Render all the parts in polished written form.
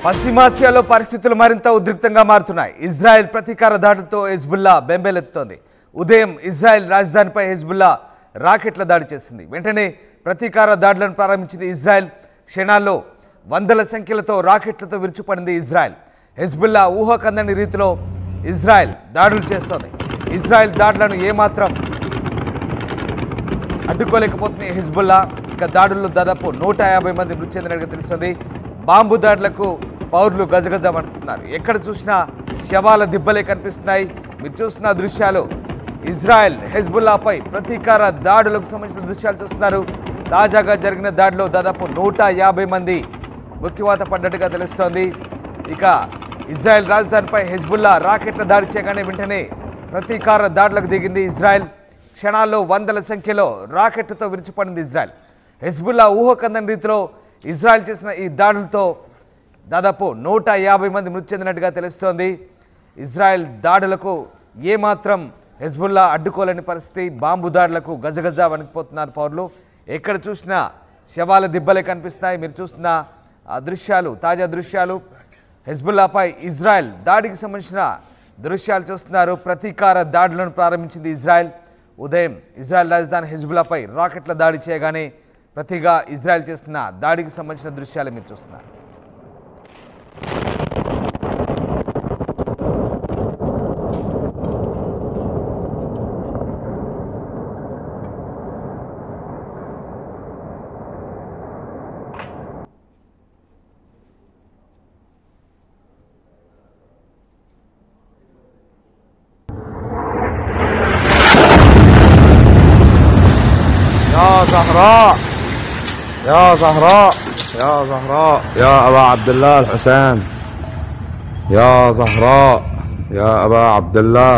పశ్చిమాసియాలో పరిస్థితులు మరింత ఉద్రిక్తంగా మారుతున్నాయి. ఇజ్రాయెల్ ప్రతీకార దాడులతో హెజ్బుల్లా బెంబేలెత్తుతోంది. ఉదయం ఇజ్రాయెల్ రాజధానిపై హెజ్బుల్లా రాకెట్ల దాడి చేసింది. వెంటనే ప్రతీకార దాడులను ప్రారంభించింది ఇజ్రాయెల్. క్షణాల్లో వందల సంఖ్యలతో రాకెట్లతో విరుచుపడింది ఇజ్రాయెల్. హెజ్బుల్లా ఊహకందని రీతిలో ఇజ్రాయెల్ దాడులు చేస్తోంది. ఇజ్రాయెల్ దాడులను ఏమాత్రం అడ్డుకోలేకపోతుంది హెజ్బుల్లా. ఇక దాడుల్లో దాదాపు 150 మంది మృతి చెందినట్టుగా తెలుస్తుంది. బాంబు దాడులకు పౌరులు గజగజ వణుకుతున్నారు. ఎక్కడ చూసినా శవాల దిబ్బలే కనిపిస్తున్నాయి. మీరు చూస్తున్న దృశ్యాలు ఇజ్రాయెల్ హెజ్బుల్లాపై ప్రతీకార దాడులకు సంబంధించిన దృశ్యాలు చూస్తున్నారు. తాజాగా జరిగిన దాడిలో దాదాపు 150 మంది మృత్యువాత పడ్డట్టుగా తెలుస్తోంది. ఇక ఇజ్రాయెల్ రాజధానిపై హెజ్బుల్లా రాకెట్ల దాడి చేయగానే వెంటనే ప్రతీకార దాడులకు దిగింది ఇజ్రాయెల్. క్షణాల్లో వందల సంఖ్యలో రాకెట్లతో విరుచుపడింది ఇజ్రాయెల్. హెజ్బుల్లా ఊహకందని రీతిలో ఇజ్రాయెల్ చేసిన ఈ దాడులతో దాదాపు 150 మంది మృతి చెందినట్టుగా తెలుస్తోంది. ఇజ్రాయెల్ దాడులకు ఏమాత్రం హెజ్బుల్లా అడ్డుకోలేని పరిస్థితి. బాంబు దాడులకు గజగజ వణికిపోతున్నారు పౌరులు. ఎక్కడ చూసినా శవాల దిబ్బలే కనిపిస్తున్నాయి. మీరు చూస్తున్న దృశ్యాలు తాజా దృశ్యాలు హెజ్బుల్లాపై ఇజ్రాయెల్ దాడికి సంబంధించిన దృశ్యాలు చూస్తున్నారు. ప్రతీకార దాడులను ప్రారంభించింది ఇజ్రాయెల్. ఉదయం ఇజ్రాయెల్ రాజధాని హెజ్బుల్లాపై రాకెట్ల దాడి చేయగానే ప్రతిగా ఇజ్రాయెల్ చేస్తున్న దాడికి సంబంధించిన దృశ్యాలు మీరు చూస్తున్నారు. يا زهراء يا زهراء يا أبا عبد الله الحسين يا زهراء يا أبا عبد الله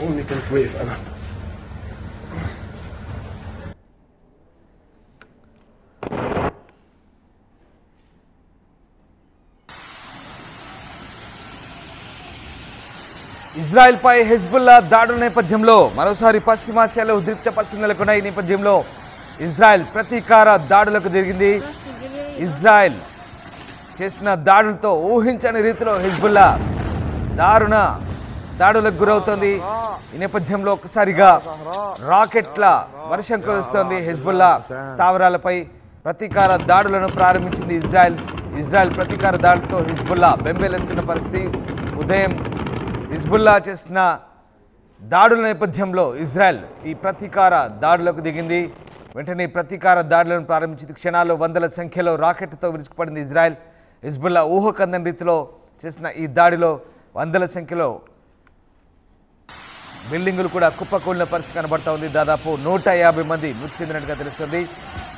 أمي كنت وقف أنا ఇజ్రాయెల్పై హెజ్బుల్లా దాడుల నేపథ్యంలో మరోసారి పశ్చిమాసియాలో ఉద్రిక్త పరిస్థితులు నెలకొన్న ఈ నేపథ్యంలో ఇజ్రాయెల్ ప్రతీకార దాడులకు దిగింది. ఇజ్రాయెల్ చేసిన దాడులతో ఊహించని రీతిలో హెజ్బుల్లా దారుణ దాడులకు గురవుతోంది. ఈ నేపథ్యంలో ఒక్కసారిగా రాకెట్ల వర్షం కురుస్తోంది. హెజ్బుల్లా స్థావరాలపై ప్రతీకార దాడులను ప్రారంభించింది ఇజ్రాయెల్. ఇజ్రాయెల్ ప్రతీకార దాడులతో హెజ్బుల్లా బెంబేలెత్తున్న పరిస్థితి. ఉదయం హిజ్బుల్లా చేసిన దాడుల నేపథ్యంలో ఇజ్రాయెల్ ఈ ప్రతీకార దాడులకు దిగింది. వెంటనే ప్రతీకార దాడులను ప్రారంభించింది. క్షణాల్లో వందల సంఖ్యలో రాకెట్లతో విరుచుకుపడింది ఇజ్రాయెల్. హిజ్బుల్లా ఊహకందని రీతిలో చేసిన ఈ దాడిలో వందల సంఖ్యలో బిల్డింగులు కూడా కుప్పకూలిన పరిస్థితి కనబడతా ఉంది. దాదాపు 150 మంది మృతి చెందినట్టుగా తెలుస్తుంది.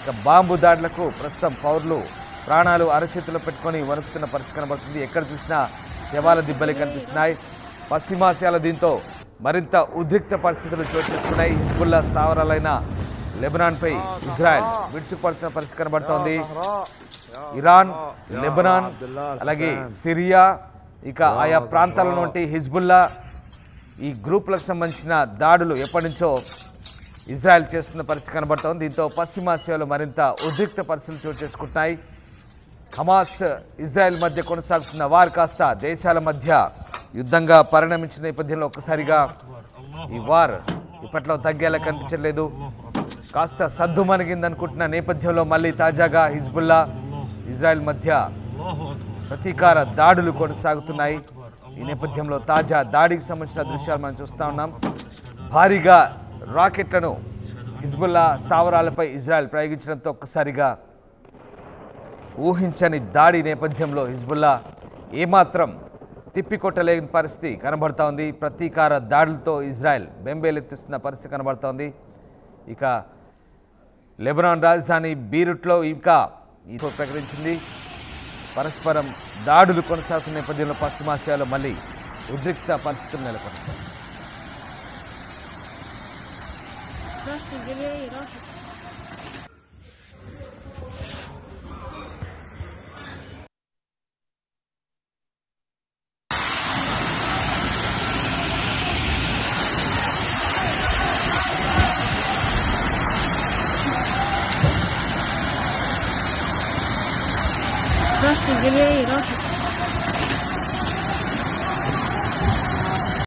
ఇక బాంబు దాడులకు ప్రస్తుతం పౌరులు ప్రాణాలు అరచేతిలో పెట్టుకొని వణుకుతున్న పరిస్థితి కనబడుతుంది. ఎక్కడ చూసినా శవాల దిబ్బలే కనిపిస్తున్నాయి. పశ్చిమాసియాలో దీంతో మరింత ఉద్రిక్త పరిస్థితులు చోటు చేసుకున్నాయి. హిజ్బుల్లా స్థావరాలైన లెబనాన్పై ఇజ్రాయెల్ విడుచుకుపడుతున్న పరిస్థితి కనబడుతోంది. ఇరాన్, లెబనాన్, అలాగే సిరియా, ఇక ఆయా ప్రాంతాల నుండి హిజ్బుల్లా ఈ గ్రూపులకు సంబంధించిన దాడులు ఎప్పటి నుంచో ఇజ్రాయెల్ చేస్తున్న పరిస్థితి కనబడుతోంది. దీంతో పశ్చిమాసియాలో మరింత ఉద్రిక్త పరిస్థితులు చోటు చేసుకుంటున్నాయి. హమాస్ ఇజ్రాయెల్ మధ్య కొనసాగుతున్న వార్ కాస్త దేశాల మధ్య యుద్ధంగా పరిణమించిన నేపథ్యంలో ఒక్కసారిగా ఈ వార్ ఇప్పట్లో తగ్గేలా కనిపించలేదు. కాస్త సద్దుమణిగిందనుకుంటున్న నేపథ్యంలో మళ్ళీ తాజాగా హిజ్బుల్లా ఇజ్రాయెల్ మధ్య ప్రతీకార దాడులు కొనసాగుతున్నాయి. ఈ నేపథ్యంలో తాజా దాడికి సంబంధించిన దృశ్యాలు మనం చూస్తూ ఉన్నాం. భారీగా రాకెట్లను హిజ్బుల్లా స్థావరాలపై ఇజ్రాయెల్ ప్రయోగించడంతో ఒక్కసారిగా ఊహించని దాడి నేపథ్యంలో హిజ్బుల్లా ఏమాత్రం తిప్పికొట్టలేని పరిస్థితి కనబడతా ఉంది. ప్రతీకార దాడులతో ఇజ్రాయెల్ బెంబేలెత్తిస్తున్న పరిస్థితి కనబడతా ఉంది. ఇక లెబనాన్ రాజధాని బీరుట్లో ఇంకా ప్రకటించింది. పరస్పరం దాడులు కొనసాగుతున్న నేపథ్యంలో పశ్చిమాసియాలో మళ్ళీ ఉద్రిక్త పరిస్థితులు నెలకొన్నాయి. راحت الجري راحت